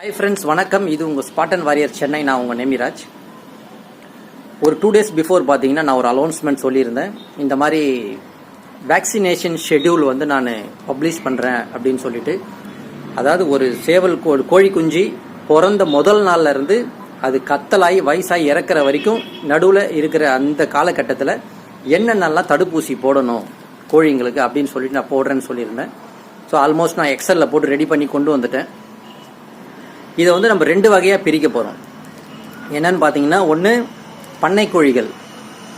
Hi friends, வணக்கம். இது உங்கள் ஸ்பாட்டன் வாரியர் சென்னை. நான் உங்கள் நேமிராஜ். ஒரு 2 days பிஃபோர் பார்த்தீங்கன்னா நான் ஒரு அனௌன்ஸ்மெண்ட் சொல்லியிருந்தேன். இந்த மாதிரி வேக்சினேஷன் ஷெட்யூல் வந்து நான் பப்ளிஷ் பண்ணுறேன் அப்படின்னு சொல்லிட்டு. அதாவது ஒரு சேவல் கோழி குஞ்சு பிறந்த முதல் நாள்ல இருந்து அது கத்தலாகி வயசாகி இறக்குற வரைக்கும் நடுவில் இருக்கிற அந்த காலகட்டத்தில் என்னென்னலாம் தடுப்பூசி போடணும் கோழிங்களுக்கு அப்படின்னு சொல்லிட்டு நான் போடுறேன்னு சொல்லியிருந்தேன். ஸோ ஆல்மோஸ்ட் நான் எக்ஸலில் போட்டு ரெடி பண்ணி கொண்டு வந்துட்டேன். இதை வந்து நம்ம 2 வகையாக பிரிக்க போகிறோம். என்னன்னு பார்த்தீங்கன்னா, ஒன்று பண்ணை கோழிகள்,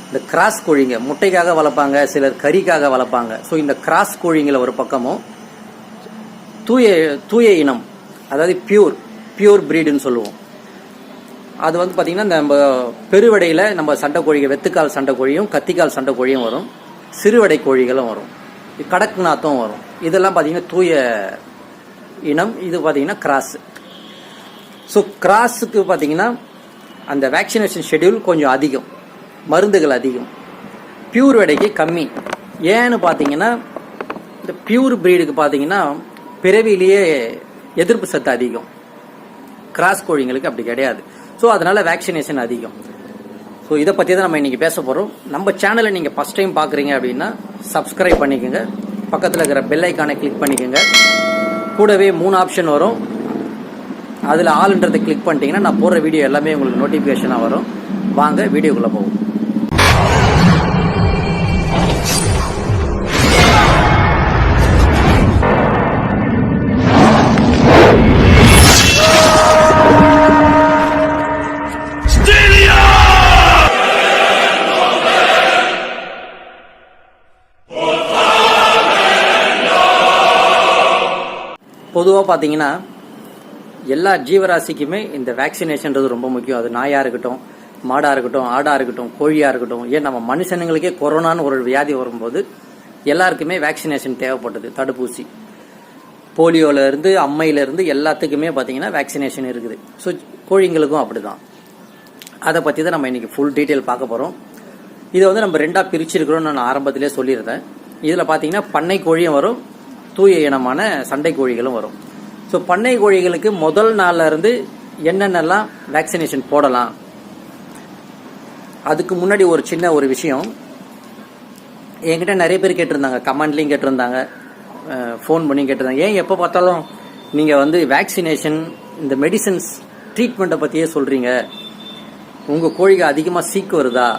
இந்த கிராஸ் கோழிங்க முட்டைக்காக வளர்ப்பாங்க, சிலர் கறிக்காக வளர்ப்பாங்க. ஸோ இந்த கிராஸ் கோழிங்களை ஒரு பக்கமும், தூய இனம், அதாவது பியூர் பிரீடுன்னு சொல்லுவோம். அது வந்து பார்த்தீங்கன்னா நம்ம பெருவடையில் நம்ம சண்டை கோழிகள், வெத்துக்கால் சண்டை கோழியும் கத்திக்கால் சண்டை கோழியும் வரும், சிறுவடை கோழிகளும் வரும், கடக்நாத்தும் வரும். இதெல்லாம் பார்த்தீங்கன்னா தூய இனம். இது பார்த்தீங்கன்னா கிராஸ். ஸோ கிராஸுக்கு பார்த்தீங்கன்னா அந்த வேக்சினேஷன் ஷெட்யூல் கொஞ்சம் அதிகம், மருந்துகள் அதிகம். பியூர் விடைக்கு கம்மி. ஏன்னு பார்த்தீங்கன்னா, இந்த பியூர் பிரீடுக்கு பார்த்தீங்கன்னா பிறவிலேயே எதிர்ப்பு சத்து அதிகம். கிராஸ் கோழிங்களுக்கு அப்படி கிடையாது. ஸோ அதனால வேக்சினேஷன் அதிகம். ஸோ இதை பற்றி தான் நம்ம இன்னைக்கு பேச போகிறோம். நம்ம சேனலை நீங்கள் ஃபர்ஸ்ட் டைம் பார்க்குறீங்க அப்படின்னா சப்ஸ்கிரைப் பண்ணிக்கோங்க. பக்கத்தில் இருக்கிற பெல் ஐக்கானை கிளிக் பண்ணிக்கோங்க. கூடவே 3 ஆப்ஷன் வரும். அதில் ஆல்ன்றதை கிளிக் பண்ணிட்டீங்கன்னா நான் போடுற வீடியோ எல்லாமே உங்களுக்கு நோட்டிஃபிகேஷனாக வரும். வாங்க வீடியோக்குள்ளே போவோம். பொதுவாக பார்த்தீங்கன்னா எல்லா ஜீவராசிக்குமே இந்த வேக்சினேஷன்றது ரொம்ப முக்கியம். அது நாயாக இருக்கட்டும், மாடாக இருக்கட்டும், ஆடாக இருக்கட்டும், கோழியாக இருக்கட்டும். ஏன் நம்ம மனுஷனுங்களுக்கே கொரோனான்னு ஒரு வியாதி வரும்போது எல்லாருக்குமே வேக்சினேஷன் தேவைப்பட்டது. தடுப்பூசி, போலியோலேருந்து அம்மையிலேருந்து எல்லாத்துக்குமே பார்த்தீங்கன்னா வேக்சினேஷன் இருக்குது. ஸோ கோழிங்களுக்கும் அப்படிதான். அதை பற்றி தான் நம்ம இன்னைக்கு ஃபுல் டீட்டெயில் பார்க்க போகிறோம். இதை வந்து நம்ம 2ஆக பிரிச்சிருக்கிறோம்னு நான் ஆரம்பத்திலே சொல்லியிருந்தேன். இதில் பார்த்தீங்கன்னா பண்ணை கோழியும் வரும், தூய இனமான சண்டை கோழிகளும் வரும். ஸோ பண்ணை கோழிகளுக்கு முதல் நாள்ல இருந்து என்னென்னலாம் வேக்சினேஷன் போடலாம். அதுக்கு முன்னாடி ஒரு சின்ன ஒரு விஷயம். என்கிட்ட நிறைய பேர் கேட்டிருந்தாங்க, கமெண்ட்லையும் கேட்டிருந்தாங்க, ஃபோன் பண்ணி கேட்டிருந்தாங்க, ஏன் எப்போ பார்த்தாலும் நீங்கள் வந்து வேக்சினேஷன் இந்த மெடிசன்ஸ் ட்ரீட்மெண்ட்டை பற்றியே சொல்கிறீங்க, உங்கள் கோழிக்கு அதிகமாக சீக்கு வருதா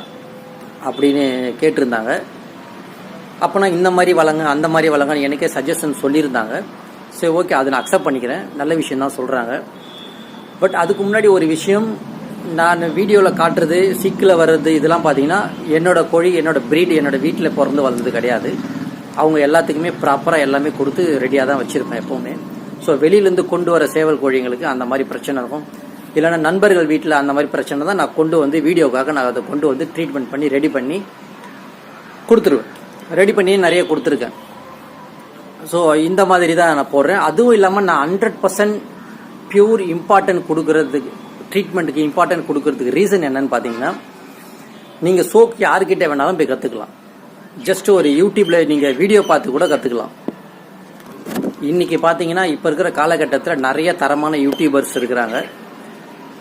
அப்படின்னு கேட்டிருந்தாங்க. அப்போ நான் இந்த மாதிரி வளங்க அந்த மாதிரி வளங்கன்னு எனக்கே சஜஷன் சொல்லியிருந்தாங்க. சரி, ஓகே, அதை நான் அக்செப்ட் பண்ணிக்கிறேன். நல்ல விஷயம் தான் சொல்கிறாங்க. பட் அதுக்கு முன்னாடி ஒரு விஷயம், நான் வீடியோவில் காட்டுறது சீக்கில் வர்றது இதெல்லாம் பார்த்தீங்கன்னா என்னோட கோழி, என்னோட பிரீடு, என்னோட வீட்டில் பிறந்து வளர்ந்தது கிடையாது. அவங்க எல்லாத்துக்குமே ப்ராப்பராக எல்லாமே கொடுத்து ரெடியாக தான் வச்சுருப்பேன் எப்போவுமே. ஸோ வெளியிலேருந்து கொண்டு வர சேவல் கோழிங்களுக்கு அந்த மாதிரி பிரச்சனை இருக்கும். இல்லைன்னா நண்பர்கள் வீட்டில் அந்த மாதிரி பிரச்சனை தான் நான் கொண்டு வந்து வீடியோக்காக நான் அதை கொண்டு வந்து ட்ரீட்மெண்ட் பண்ணி ரெடி பண்ணி கொடுத்துருவேன். ரெடி பண்ணி நிறைய கொடுத்துருக்கேன். ஸோ இந்த மாதிரி தான் நான் போடுறேன். அதுவும் இல்லாமல் நான் 100% பியூர் இம்பார்ட்டன்ட் கொடுக்கறதுக்கு, ட்ரீட்மெண்ட்டுக்கு இம்பார்ட்டன்ட் கொடுக்கறதுக்கு ரீசன் என்னன்னு பார்த்தீங்கன்னா, நீங்கள் சோக் யாருக்கிட்ட வேணாலும் போய் கற்றுக்கலாம். ஜஸ்ட் ஒரு யூடியூப்ல நீங்கள் வீடியோ பார்த்து கூட கற்றுக்கலாம். இன்னைக்கு பார்த்தீங்கன்னா இப்போ இருக்கிற காலகட்டத்தில் நிறைய தரமான யூடியூபர்ஸ் இருக்கிறாங்க.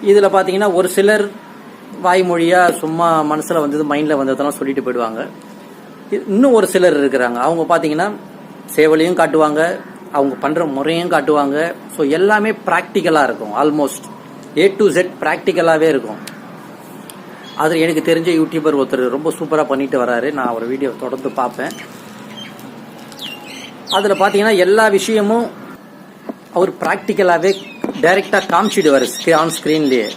இதில் பார்த்தீங்கன்னா ஒரு சிலர் வாய்மொழியாக சும்மா மனசில் வந்தது, மைண்டில் வந்ததெல்லாம் சொல்லிட்டு போயிடுவாங்க. இன்னும் ஒரு சிலர் இருக்கிறாங்க, அவங்க பார்த்தீங்கன்னா சேவலையும் காட்டுவாங்க, அவங்க பண்ணுற முறையும் காட்டுவாங்க. ஸோ எல்லாமே ப்ராக்டிக்கலாக இருக்கும். ஆல்மோஸ்ட் A to Z ப்ராக்டிக்கலாகவே இருக்கும். அது எனக்கு தெரிஞ்ச யூடியூபர் ஒருத்தர் ரொம்ப சூப்பராக பண்ணிட்டு வராரு. நான் அவர் வீடியோ தொடர்ந்து பார்ப்பேன். அதில் பார்த்தீங்கன்னா எல்லா விஷயமும் அவர் ப்ராக்டிக்கலாகவே டைரெக்டாக காமிச்சிடுவார் ஆன் ஸ்க்ரீன்லேயே.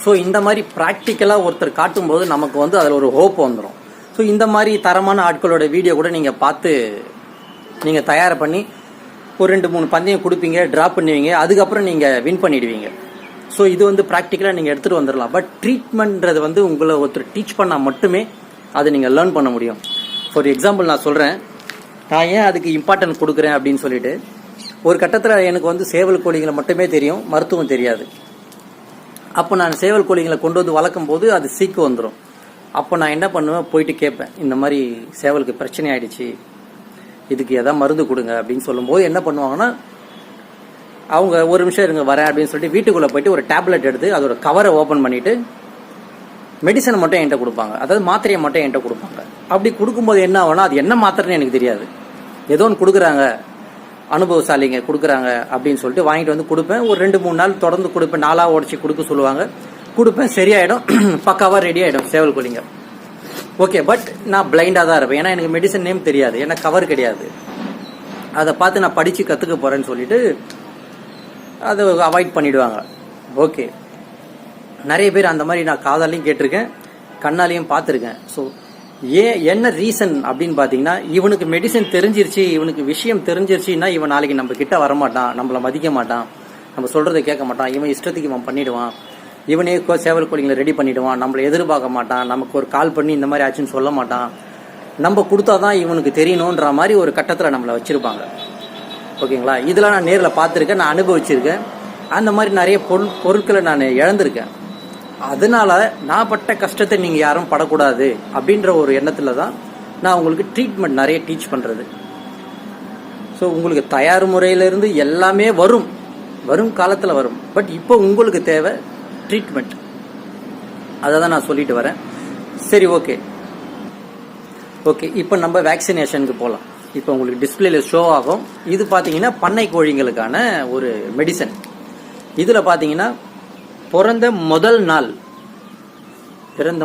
ஸோ இந்த மாதிரி ப்ராக்டிக்கலாக ஒருத்தர் காட்டும்போது நமக்கு வந்து அதில் ஒரு ஹோப் வந்துடும். ஸோ இந்த மாதிரி தரமான ஆட்களோட வீடியோ கூட நீங்கள் பார்த்து நீங்கள் தயார் பண்ணி ஒரு 2-3 பந்தயம் கொடுப்பீங்க, ட்ராப் பண்ணுவீங்க, அதுக்கப்புறம் நீங்கள் வின் பண்ணிடுவீங்க. ஸோ இது வந்து ப்ராக்டிக்கலாக நீங்கள் எடுத்துகிட்டு வந்துடலாம். பட் ட்ரீட்மெண்ட்றது வந்து உங்களை ஒருத்தர் டீச் பண்ணால் மட்டுமே அதை நீங்கள் லேர்ன் பண்ண முடியும். ஃபார் எக்ஸாம்பிள் நான் சொல்கிறேன், நான் ஏன் அதுக்கு இம்பார்ட்டன்ட் கொடுக்குறேன் அப்படின்னு சொல்லிட்டு. ஒரு கட்டத்தில் எனக்கு வந்து சேவல் கோழிகளை மட்டுமே தெரியும், மருத்துவம் தெரியாது. அப்போ நான் சேவல் கோழிகளை கொண்டு வந்து வளர்க்கும் போது அது சீக்கு வந்துடும். அப்போ நான் என்ன பண்ணுவேன், போயிட்டு கேட்பேன், இந்த மாதிரி சேவலுக்கு பிரச்சனை ஆயிடுச்சு, இதுக்கு எதாவது மருந்து கொடுங்க அப்படின்னு சொல்லும்போது என்ன பண்ணுவாங்கன்னா, அவங்க ஒரு நிமிஷம் இருங்க வரேன் அப்படின்னு சொல்லிட்டு வீட்டுக்குள்ளே போயிட்டு ஒரு டேப்லெட் எடுத்து அதோட கவரை ஓப்பன் பண்ணிட்டு மெடிசனை மட்டும் என்கிட்ட கொடுப்பாங்க, அதாவது மாத்திரையை மட்டும் என்கிட்ட கொடுப்பாங்க. அப்படி கொடுக்கும்போது என்ன ஆகும்னா அது என்ன மாத்திரைன்னு எனக்கு தெரியாது, ஏதோ ஒன்று கொடுக்குறாங்க, அனுபவசாலிங்க கொடுக்குறாங்க அப்படின்னு சொல்லிட்டு வாங்கிட்டு வந்து கொடுப்பேன். ஒரு 2-3 நாள் தொடர்ந்து கொடுப்பேன், 4 உடச்சி கொடுக்க சொல்லுவாங்க, கொடுப்பேன், சரியாயிடும், பக்காவாக ரெடி ஆகிடும் சேவல் கோழிங்க. ஓகே, பட் நான் பிளைண்டாக தான் இருப்பேன், ஏன்னா எனக்கு மெடிசன் நேம் தெரியாது, ஏன்னா கவர் கிடையாது. அதை பார்த்து நான் படித்து கற்றுக்க போகிறேன்னு சொல்லிட்டு அதை அவாய்ட் பண்ணிடுவாங்க. ஓகே, நிறைய பேர் அந்த மாதிரி நான் காதாலையும் கேட்டிருக்கேன், கண்ணாலையும் பார்த்துருக்கேன். ஸோ என்ன ரீசன் அப்படின்னு பார்த்தீங்கன்னா, இவனுக்கு மெடிசன் தெரிஞ்சிருச்சு, இவனுக்கு விஷயம் தெரிஞ்சிருச்சுன்னா இவன் நாளைக்கு நம்ம கிட்ட வரமாட்டான், நம்மளை மதிக்க மாட்டான், நம்ம சொல்றதை கேட்க மாட்டான், இவன் இஷ்டத்துக்கு இவன் பண்ணிடுவான், இவனே சேவல் கோழிங்களை ரெடி பண்ணிடுவான், நம்மளை எதிர்பார்க்க மாட்டான், நமக்கு ஒரு கால் பண்ணி இந்த மாதிரி ஆச்சுன்னு சொல்ல மாட்டான், நம்ம கொடுத்தாதான் இவனுக்கு தெரியணுன்ற மாதிரி ஒரு கட்டத்தில் நம்மளை வச்சிருப்பாங்க. ஓகேங்களா, இதெல்லாம் நான் நேரில் பார்த்துருக்கேன், நான் அனுபவிச்சிருக்கேன். அந்த மாதிரி நிறைய பொருட்களை நான் இழந்திருக்கேன். அதனால நான் பட்ட கஷ்டத்தை நீங்கள் யாரும் படக்கூடாது அப்படின்ற ஒரு எண்ணத்தில் தான் நான் உங்களுக்கு ட்ரீட்மெண்ட் நிறைய டீச் பண்ணுறது. ஸோ உங்களுக்கு தயார் முறையிலிருந்து எல்லாமே வரும் காலத்தில் வரும். பட் இப்போ உங்களுக்கு தேவை ட்ரீட்மெண்ட், அதை தான் நான் சொல்லிட்டு வரேன். சரி, ஓகே, இப்போ நம்ம வேக்சினேஷனுக்கு போகலாம். இப்போ உங்களுக்கு டிஸ்பிளேல ஷோ ஆகும். இது பார்த்தீங்கன்னா பண்ணை கோழிங்களுக்கான ஒரு மெடிசன். இதில் பார்த்தீங்கன்னா பிறந்த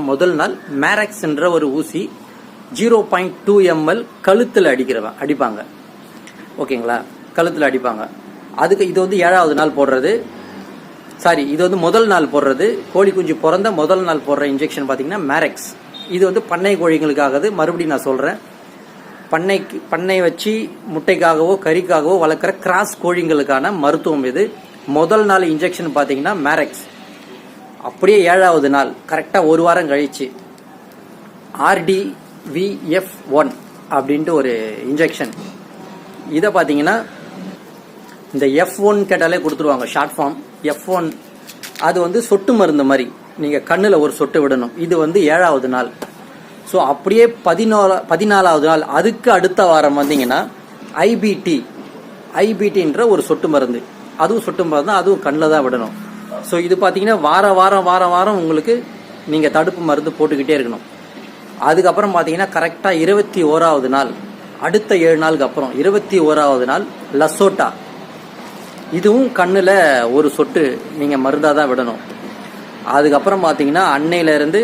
முதல் நாள் மேரக்ஸ் என்ற ஒரு ஊசி 0.2 ml கழுத்தில் அடிப்பாங்க. ஓகேங்களா, கழுத்தில் அடிப்பாங்க. அதுக்கு இது வந்து 7வது நாள் போடுறது, இது வந்து முதல் நாள் போடுறது. கோழி குஞ்சு பிறந்த முதல் நாள் போடுற இன்ஜெக்ஷன் பார்த்தீங்கன்னா மேரக்ஸ். இது வந்து பண்ணை கோழிங்களுக்காகது. மறுபடியும் நான் சொல்கிறேன், பண்ணை வச்சு முட்டைக்காகவோ கறிக்காகவோ வளர்க்குற கிராஸ் கோழிங்களுக்கான மருத்துவம் இது. முதல் நாள் இன்ஜெக்ஷன் பார்த்தீங்கன்னா மேரக்ஸ். அப்படியே 7வது நாள் கரெக்டாக ஒரு வாரம் கழிச்சு RDVF1 அப்படின்ட்டு ஒரு இன்ஜெக்ஷன். இதை பார்த்தீங்கன்னா இந்த F1 கேட்டாலே கொடுத்துருவாங்க, ஷார்ட் ஃபார்ம் F1. அது வந்து சொட்டு மருந்து மாதிரி, நீங்கள் கண்ணில் ஒரு சொட்டு விடணும். இது வந்து 7வது நாள். ஸோ அப்படியே 14வது நாள், அதுக்கு அடுத்த வாரம் வந்தீங்கன்னா ஐபிடின்ற ஒரு சொட்டு மருந்து, அதுவும் சொட்டு மருந்து, அதுவும் கண்ணில் தான் விடணும். ஸோ இது பார்த்தீங்கன்னா வாரம் உங்களுக்கு நீங்கள் தடுப்பு மருந்து போட்டுக்கிட்டே இருக்கணும். அதுக்கப்புறம் பார்த்தீங்கன்னா கரெக்டாக 21வது நாள், அடுத்த 7 நாளுக்கு அப்புறம் 21வது நாள் லசோட்டா. இதுவும் கண்ணில் ஒரு சொட்டு நீங்கள் மருந்தாக தான் விடணும். அதுக்கப்புறம் பார்த்தீங்கன்னா அன்னையிலேருந்து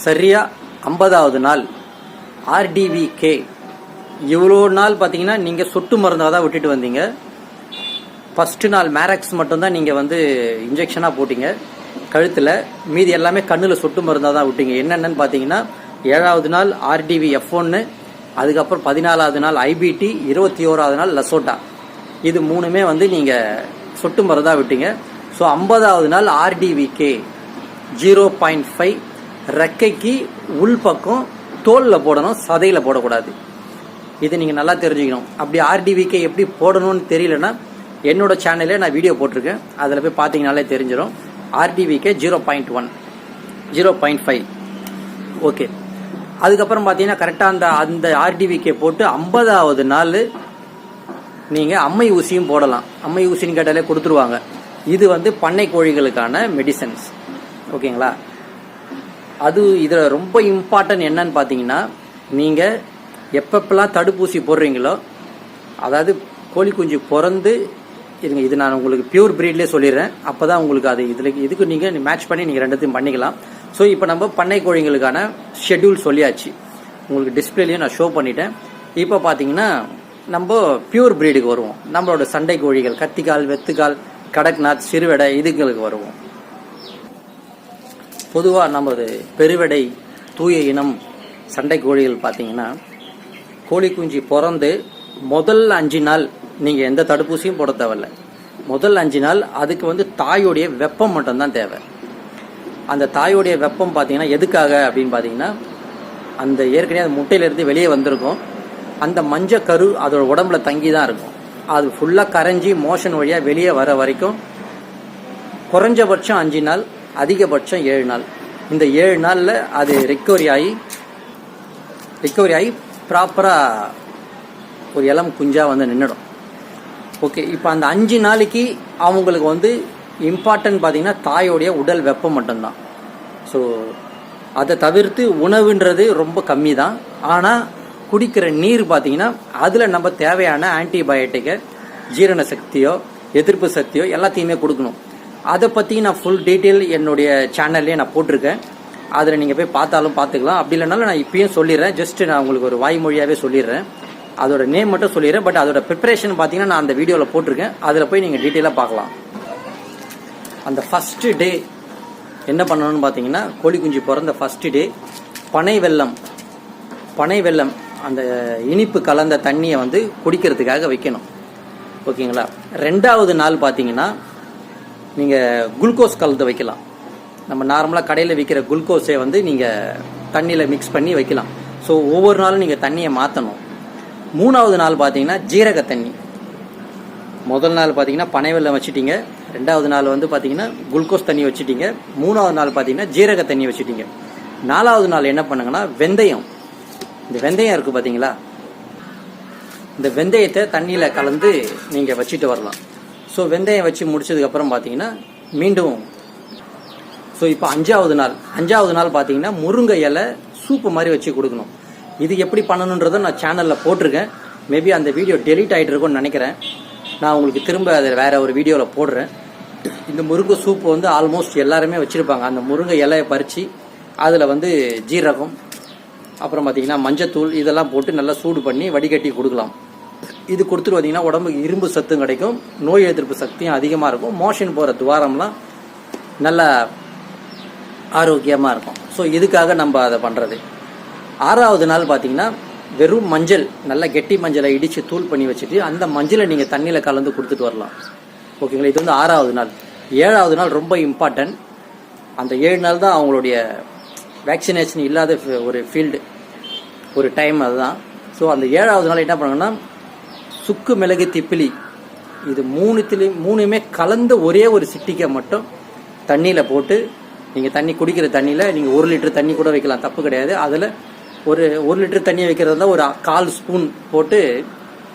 சரியா 50வது நாள் RDVK. இவ்வளோ நாள் பார்த்தீங்கன்னா நீங்கள் சொட்டு மருந்தாக தான் விட்டுட்டு வந்தீங்க. ஃபஸ்ட்டு நாள் மேரக்ஸ் மட்டும்தான் நீங்கள் வந்து இன்ஜெக்ஷனாக போட்டிங்க கழுத்தில், மீதி எல்லாமே கண்ணில் சொட்டு மருந்தாக தான் விட்டீங்க. என்னென்னு பார்த்தீங்கன்னா 7வது நாள் RDVF1, அதுக்கப்புறம் 14வது நாள் IBT, 21வது நாள் லசோட்டா. இது 3மே வந்து நீங்கள் சொட்டு மருந்தாக விட்டீங்க. ஸோ 50வது நாள் RDVK 0.5 ரெக்கைக்கு உள்பக்கம் தோலில் போடணும், சதையில் போடக்கூடாது. இது நீங்கள் நல்லா தெரிஞ்சுக்கணும். அப்படி RDVK எப்படி போடணும்னு தெரியலன்னா என்னோட சேனலே நான் வீடியோ போட்டிருக்கேன், அதில் போய் பார்த்தீங்கனாலே தெரிஞ்சிடும். RDVK 0.1 0.5. ஓகே, அதுக்கப்புறம் பார்த்தீங்கன்னா கரெக்டாக அந்த RDVK போட்டு 50வது நாள் நீங்கள் அம்மை ஊசியும் போடலாம். அம்மை ஊசின்னு கேட்டாலே கொடுத்துருவாங்க. இது வந்து பண்ணை கோழிகளுக்கான மெடிசன்ஸ். ஓகேங்களா, அது இதில் ரொம்ப இம்பார்ட்டன்ட் என்னன்னு பார்த்தீங்கன்னா, நீங்கள் எப்பப்பெல்லாம் தடுப்பூசி போடுறீங்களோ, அதாவது கோழி குஞ்சு பிறந்து இருங்க, இது நான் உங்களுக்கு பியூர் ப்ரீட்லேயே சொல்லிடுறேன், அப்போ தான் உங்களுக்கு அது இதுக்கு நீங்கள் மேட்ச் பண்ணி நீங்கள் ரெண்டுத்தையும் பண்ணிக்கலாம். ஸோ இப்போ நம்ம பண்ணை கோழிங்களுக்கான ஷெட்யூல் சொல்லியாச்சு, உங்களுக்கு டிஸ்பிளேலையும் நான் ஷோ பண்ணிட்டேன். இப்போ பார்த்தீங்கன்னா நம்ம பியூர் ப்ரீடுக்கு வருவோம். நம்மளோட சண்டை கோழிகள், கத்திக்கால், வெத்துக்கால், கடக்நாத், சிறுவடை, இதுங்களுக்கு வருவோம். பொதுவாக நமது பெருவடை தூய இனம் சண்டை கோழிகள் பார்த்தீங்கன்னா, கோழி குஞ்சு பிறந்து முதல் 5 நாள் நீங்கள் எந்த தடுப்பூசியும் போட தேவையில்லை. முதல் 5 நாள் அதுக்கு வந்து தாயோடைய வெப்பம் மட்டும்தான் தேவை. அந்த தாயோடைய வெப்பம் பார்த்தீங்கன்னா எதுக்காக அப்படின்னு பார்த்தீங்கன்னா, அந்த ஏற்கனவே அந்த முட்டையிலேருந்து வெளியே வந்திருக்கும், அந்த மஞ்சள் கரு அதோட உடம்புல தங்கி தான் இருக்கும். அது ஃபுல்லாக கரைஞ்சி மோஷன் வழியாக வெளியே வர வரைக்கும் குறைஞ்சபட்சம் 5 நாள், அதிகபட்சம் 7 நாள். இந்த 7 நாளில் அது ரிக்கவரி ஆகி ப்ராப்பராக ஒரு இளம் குஞ்சாக வந்து நின்றுடும். ஓகே, இப்போ அந்த 5 நாளைக்கு அவங்களுக்கு வந்து இம்பார்ட்டன்ட் பார்த்தீங்கன்னா தாயோடைய உடல் வெப்பம் மட்டும்தான். ஸோ அதை தவிர்த்து உணவுன்றது ரொம்ப கம்மி தான். ஆனால் குடிக்கிற நீர் பார்த்தீங்கன்னா அதில் நம்ம தேவையான ஆன்டிபயோட்டிக்கை, ஜீரண சக்தியோ எதிர்ப்பு சக்தியோ எல்லாத்தையுமே கொடுக்கணும். அதை பற்றி நான் ஃபுல் டீட்டெயில் என்னுடைய சேனல்லே நான் போட்டிருக்கேன். அதில் நீங்கள் போய் பார்த்தாலும் பார்த்துக்கலாம். அப்படி இல்லைனாலும் நான் இப்பயும் சொல்லிடுறேன். ஜஸ்ட் நான் உங்களுக்கு ஒரு வாய்மொழியாகவே சொல்லிடுறேன். அதோட நேம் மட்டும் சொல்லிடுறேன். பட் அதோட ப்ரிப்பரேஷன் பார்த்தீங்கன்னா நான் அந்த வீடியோவில் போட்டிருக்கேன். அதில் போய் நீங்கள் டீட்டெயிலாக பார்க்கலாம். அந்த ஃபஸ்ட்டு டே என்ன பண்ணணும்னு பார்த்தீங்கன்னா, கோழி குஞ்சு பிறந்த ஃபஸ்ட்டு டே பனை வெல்லம் அந்த இனிப்பு கலந்த தண்ணியை வந்து குடிக்கிறதுக்காக வைக்கணும். ஓகேங்களா. 2வது நாள் பார்த்தீங்கன்னா நீங்கள் குளுக்கோஸ் கலந்து வைக்கலாம். நம்ம நார்மலாக கடையில் விற்கிற குளுக்கோஸை வந்து நீங்கள் தண்ணியில் மிக்ஸ் பண்ணி வைக்கலாம். ஸோ ஒவ்வொரு நாளும் நீங்கள் தண்ணியை மாற்றணும். 3வது நாள் பார்த்தீங்கன்னா ஜீரக தண்ணி. முதல் நாள் பார்த்தீங்கன்னா பனை வெல்லம் வச்சுட்டீங்க, 2வது நாள் வந்து பார்த்தீங்கன்னா குளுக்கோஸ் தண்ணி வச்சுட்டீங்க, 3வது நாள் பார்த்தீங்கன்னா ஜீரக தண்ணி வச்சுட்டீங்க. 4வது நாள் என்ன பண்ணுங்கன்னா வெந்தயம். இந்த வெந்தயம் இருக்குது பார்த்தீங்களா, இந்த வெந்தயத்தை தண்ணியில் கலந்து நீங்கள் வச்சுட்டு வரலாம். ஸோ வெந்தயம் வச்சு முடிச்சதுக்கப்புறம் பார்த்தீங்கன்னா மீண்டும் ஸோ இப்போ 5வது நாள் பார்த்தீங்கன்னா முருங்கை இலை சூப்பு மாதிரி வச்சு கொடுக்கணும். இது எப்படி பண்ணணுன்றதை நான் சேனலில் போட்டிருக்கேன். மேபி அந்த வீடியோ டெலீட் ஆகிட்டு இருக்கும்னு நினைக்கிறேன். நான் உங்களுக்கு திரும்ப அதை வேற ஒரு வீடியோவில் போடுறேன். இந்த முருங்கை சூப்பு வந்து ஆல்மோஸ்ட் எல்லாருமே வச்சுருப்பாங்க. அந்த முருங்கை இலையை பறித்து அதில் வந்து ஜீரகம், அப்புறம் பார்த்தீங்கன்னா மஞ்சத்தூள் இதெல்லாம் போட்டு நல்லா சூடு பண்ணி வடிகட்டி கொடுக்கலாம். இது கொடுத்துட்டு பார்த்தீங்கன்னா உடம்புக்கு இரும்பு சத்தும் கிடைக்கும், நோய் எதிர்ப்பு சக்தியும் அதிகமாக இருக்கும், மோஷன் போகிற துவாரம்லாம் நல்லா ஆரோக்கியமாக இருக்கும். ஸோ இதுக்காக நம்ம அதை பண்ணுறது. 6வது நாள் பார்த்தீங்கன்னா வெறும் மஞ்சள், நல்லா கெட்டி மஞ்சளை இடித்து தூள் பண்ணி வச்சுட்டு அந்த மஞ்சளை நீங்கள் தண்ணியில் கலந்து கொடுத்துட்டு வரலாம். ஓகேங்களா. இது வந்து 6வது நாள். 7வது நாள் ரொம்ப இம்பார்ட்டன்ட். அந்த 7 நாள் தான் அவங்களுடைய வேக்சினேஷன் இல்லாத ஒரு ஃபீல்டு, ஒரு டைம் அதுதான். ஸோ அந்த 7வது நாள் என்ன பண்ணுங்கன்னா சுக்கு மிளகு திப்பிலி இது மூணுமே கலந்து ஒரே ஒரு சிட்டிக்கை மட்டும் தண்ணியில் போட்டு நீங்கள் தண்ணி குடிக்கிற தண்ணியில் நீங்கள் 1 லிட்டர் தண்ணி கூட வைக்கலாம், தப்பு கிடையாது. அதில் ஒரு 1 லிட்டர் தண்ணியை வைக்கிறது இருந்தால் ஒரு 1/4 ஸ்பூன் போட்டு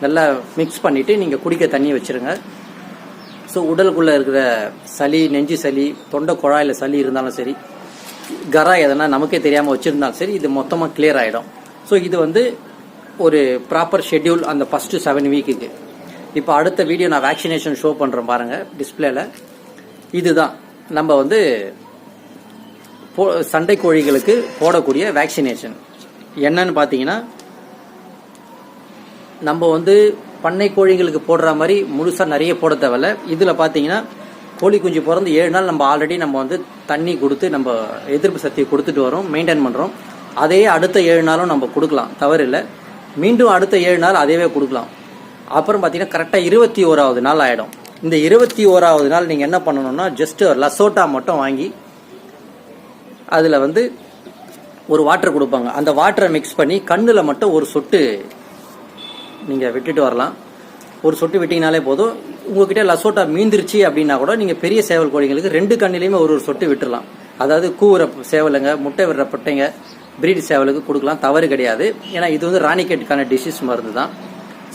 நல்லா மிக்ஸ் பண்ணிவிட்டு நீங்கள் குடிக்க தண்ணியை வச்சுருங்க. ஸோ உடலுக்குள்ளே இருக்கிற சளி, நெஞ்சு சளி, தொண்டை குழாயில் சளி இருந்தாலும் சரி, கரா எதனா நமக்கே தெரியாமல் வச்சுருந்தாலும் சரி, இது மொத்தமாக கிளியர் ஆகிடும். ஸோ இது வந்து ஒரு ப்ராப்பர் ஷெட்யூல் அந்த ஃபஸ்ட்டு 7 வீக்குக்கு. இப்போ அடுத்த வீடியோ நான் வேக்சினேஷன் ஷோ பண்ணுறேன் பாருங்கள் டிஸ்பிளேல. இதுதான் நம்ம வந்து சண்டை கோழிகளுக்கு போடக்கூடிய வேக்சினேஷன். என்னன்னு பார்த்தீங்கன்னா நம்ம வந்து பண்ணை கோழிகளுக்கு போடுற மாதிரி முழுசாக நிறைய போட தேவையில்ல. இதில் பார்த்தீங்கன்னா கோழி குஞ்சு பிறந்து 7 நாள் நம்ம ஆல்ரெடி நம்ம வந்து தண்ணி கொடுத்து நம்ம எதிர்ப்பு சக்தியை கொடுத்துட்டு வரோம், மெயின்டைன் பண்ணுறோம். அதையே அடுத்த 7 நாளும் நம்ம கொடுக்கலாம், தவறு இல்லை. மீண்டும் அடுத்த 7 நாள் அதையவே கொடுக்கலாம். அப்புறம் பார்த்தீங்கன்னா கரெக்டாக 21வது நாள் ஆகிடும். இந்த 21வது நாள் நீங்கள் என்ன பண்ணணும்னா ஜஸ்ட் லசோட்டா மட்டும் வாங்கி அதில் வந்து ஒரு வாட்டர் கொடுப்பாங்க. அந்த வாட்டரை மிக்ஸ் பண்ணி கண்ணில் மட்டும் ஒரு சொட்டு நீங்கள் விட்டுட்டு வரலாம். ஒரு சொட்டு விட்டிங்கனாலே போதும். உங்ககிட்ட லசோட்டா மீந்துருச்சு அப்படின்னா கூட நீங்கள் பெரிய சேவல் கோழிங்களுக்கு 2 கண்ணிலையுமே ஒரு சொட்டு விட்டுடலாம். அதாவது கூவுற சேவலுங்க, முட்டை விடுற பொட்டைங்க, பிரீட் சேவலுக்கு கொடுக்கலாம், தவறு கிடையாது. ஏன்னா இது வந்து ராணிக்கேட்டுக்கான டிசீஸ் மருந்து தான்.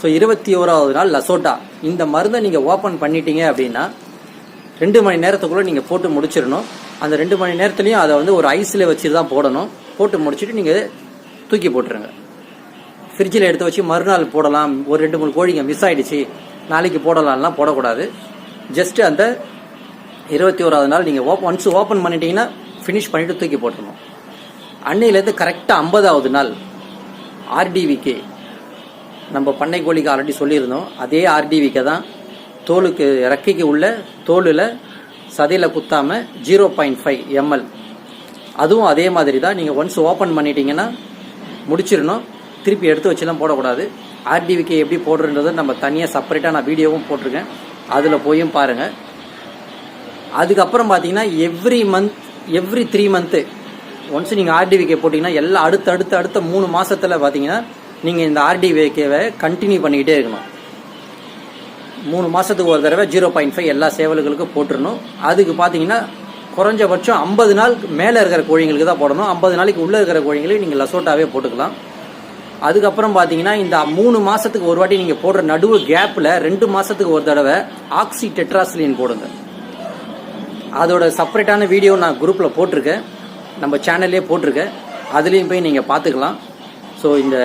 ஸோ 21வது நாள் லசோட்டா இந்த மருந்தை நீங்கள் ஓப்பன் பண்ணிட்டீங்க அப்படின்னா 2 மணி நேரத்துக்குள்ளே நீங்கள் போட்டு முடிச்சிடணும். அந்த 2 மணி நேரத்துலையும் அதை வந்து ஒரு ஐஸில் வச்சு தான் போடணும். போட்டு முடிச்சுட்டு நீங்கள் தூக்கி போட்டுருங்க. ஃப்ரிட்ஜில் எடுத்து வச்சு மறுநாள் போடலாம். ஒரு 2-3 கோழிங்க மிஸ் ஆகிடுச்சு நாளைக்கு போடலாம்லாம் போடக்கூடாது. ஜஸ்ட்டு அந்த 21வது நாள் நீங்கள் ஒன்ஸ் ஓப்பன் பண்ணிட்டீங்கன்னா ஃபினிஷ் பண்ணிவிட்டு தூக்கி போட்டுருணும். அன்னையிலேருந்து கரெக்டாக 50வது நாள் ஆர்டிவிகே நம்ம பண்ணை கோழிக்கு ஆல்ரெடி சொல்லியிருந்தோம். அதே ஆர்டிவிகே தான் தோலுக்கு இறக்கைக்கு உள்ள தோலில் சதையில் குத்தாமல் 0.5 ml. அதுவும் அதே மாதிரி தான். நீங்கள் ஒன்ஸ் ஓப்பன் பண்ணிட்டீங்கன்னா முடிச்சிடணும். திருப்பி எடுத்து வச்சுலாம் போடக்கூடாது. ஆர்டிவிகே எப்படி போடுறதுன்றதை நம்ம தனியாக செப்பரேட்டாக நான் வீடியோவும் போட்டிருக்கேன், அதில் போயும் பாருங்கள். அதுக்கப்புறம் பார்த்தீங்கன்னா எவ்ரி 3 மந்த்து ஒன்ஸ் நீங்கள் ஆர்டிவிகே போட்டிங்கன்னா எல்லாம் அடுத்த 3 மாதத்தில் பார்த்தீங்கன்னா நீங்கள் இந்த ஆர்டிவிகேவை கண்டினியூ பண்ணிக்கிட்டே இருக்கணும். 3 மாதத்துக்கு ஒரு தடவை 0.5 எல்லா சேவல்களுக்கும் போட்டுருணும். அதுக்கு பார்த்தீங்கன்னா குறைஞ்சபட்சம் 50 நாள் மேலே இருக்கிற கோழிங்களுக்கு தான் போடணும். 50 நாளைக்கு உள்ளே இருக்கிற கோழிங்களுக்கு நீங்கள் லசோட்டாவே போட்டுக்கலாம். அதுக்கப்புறம் பார்த்தீங்கன்னா இந்த 3 மாசத்துக்கு ஒரு வாட்டி நீங்கள் போடுற நடுவு கேப்பில் 2 மாசத்துக்கு ஒரு தடவை ஆக்சி டெட்ராசிலின் போடுங்க. அதோட செப்பரேட்டான வீடியோ நான் குரூப்பில் போட்டிருக்கேன், நம்ம சேனல்லே போட்டிருக்கேன், அதுலேயும் போய் நீங்கள் பார்த்துக்கலாம். ஸோ இந்த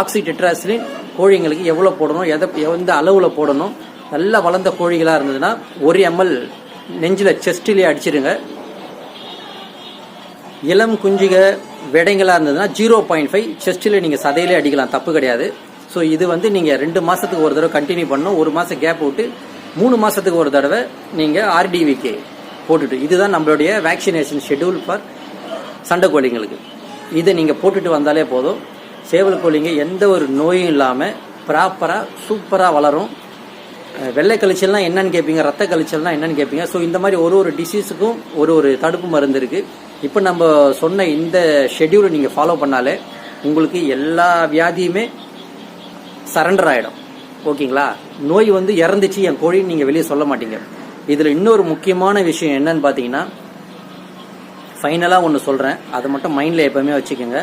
ஆக்சி டெட்ராசிலின் கோழிங்களுக்கு எவ்வளோ போடணும், எந்த அளவில் போடணும், நல்லா வளர்ந்த கோழிகளாக இருந்ததுன்னா 1 ml நெஞ்சில் செஸ்ட்லேயே அடிச்சிடுங்க. இளம் குஞ்சுக விடைங்களாக இருந்ததுன்னா 0.5 செஸ்ட்டில் நீங்கள் சதையிலே அடிக்கலாம், தப்பு கிடையாது. ஸோ இது வந்து நீங்கள் 2 மாதத்துக்கு ஒரு தடவை கண்டினியூ பண்ணணும். 1 மாதம் கேப் விட்டு 3 மாதத்துக்கு ஒரு தடவை நீங்கள் RDVK போட்டுட்டு, இதுதான் நம்மளுடைய வேக்சினேஷன் ஷெட்யூல் ஃபார் சண்டை கோழிங்களுக்கு. இதை நீங்கள் போட்டுட்டு வந்தாலே போதும், சேவல் கோழிங்க எந்த ஒரு நோயும் இல்லாமல் ப்ராப்பராக சூப்பராக வளரும். வெள்ளை கழிச்சல்னா என்னன்னு கேட்பீங்க, ரத்த கழிச்சல்னா என்னன்னு கேட்பீங்க. ஸோ இந்த மாதிரி ஒரு டிசீஸுக்கும் ஒரு தடுப்பு மருந்து இருக்குது. இப்போ நம்ம சொன்ன இந்த ஷெட்யூலை நீங்கள் ஃபாலோ பண்ணாலே உங்களுக்கு எல்லா வியாதியுமே சரண்டர் ஆகிடும். ஓகேங்களா? நோய் வந்து இறந்துச்சு என் கோழின்னு நீங்கள் வெளியே சொல்ல மாட்டீங்க. இதில் இன்னொரு முக்கியமான விஷயம் என்னன்னு பார்த்தீங்கன்னா, ஃபைனலாக ஒன்று சொல்கிறேன், அதை மட்டும் மைண்டில் எப்போவுமே வச்சுக்கோங்க.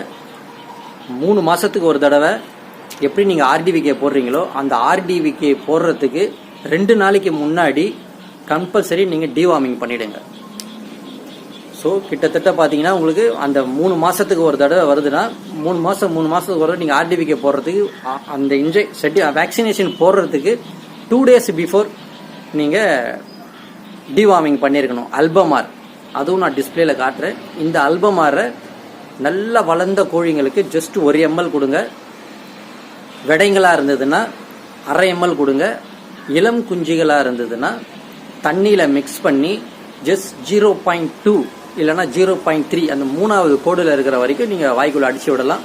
3 மாதத்துக்கு ஒரு தடவை எப்படி நீங்கள் RDVK போடுறீங்களோ அந்த RDVK போடுறதுக்கு 2 நாளைக்கு முன்னாடி கம்பல்சரி நீங்கள் டிவார்மிங் பண்ணிவிடுங்க. ஸோ கிட்டத்தட்ட பார்த்தீங்கன்னா உங்களுக்கு அந்த 3 மாதத்துக்கு ஒரு தடவை வருதுன்னா 3 மாதத்துக்கு ஒரு தடவை நீங்கள் RDVK போடுறதுக்கு அந்த வேக்சினேஷன் போடுறதுக்கு 2 days பிஃபோர் நீங்கள் டிவார்மிங் பண்ணியிருக்கணும். அல்பமார், அதுவும் நான் டிஸ்பிளேல காட்டுறேன். இந்த அல்பமாரை நல்லா வளர்ந்த கோழிங்களுக்கு ஜஸ்ட் 1 ml கொடுங்க. விடைங்களாக இருந்ததுன்னா 1/2 ml கொடுங்க. இளம் குஞ்சுகளாக இருந்ததுன்னா தண்ணியில் மிக்ஸ் பண்ணி ஜஸ்ட் 0.2 இல்லைனா 0.3 அந்த 3வது கோடில் இருக்கிற வரைக்கும் நீங்கள் வாய்க்குள்ள அடிச்சு விடலாம்.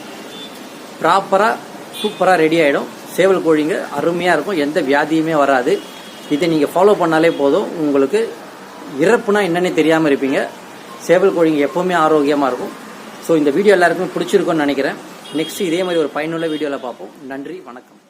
ப்ராப்பராக சூப்பராக ரெடி ஆகிடும். சேவல் கோழிங்க அருமையாக இருக்கும், எந்த வியாதியுமே வராது. இதை நீங்கள் ஃபாலோ பண்ணாலே போதும், உங்களுக்கு இறப்புனா என்னன்னே தெரியாமல் இருப்பீங்க. சேவல் கோழிங்க எப்போவுமே ஆரோக்கியமாக இருக்கும். ஸோ இந்த வீடியோ எல்லாருக்குமே பிடிச்சிருக்கும்னு நினைக்கிறேன். நெக்ஸ்ட் இதே மாதிரி ஒரு பயனுள்ள வீடியோவில் பார்ப்போம். நன்றி, வணக்கம்.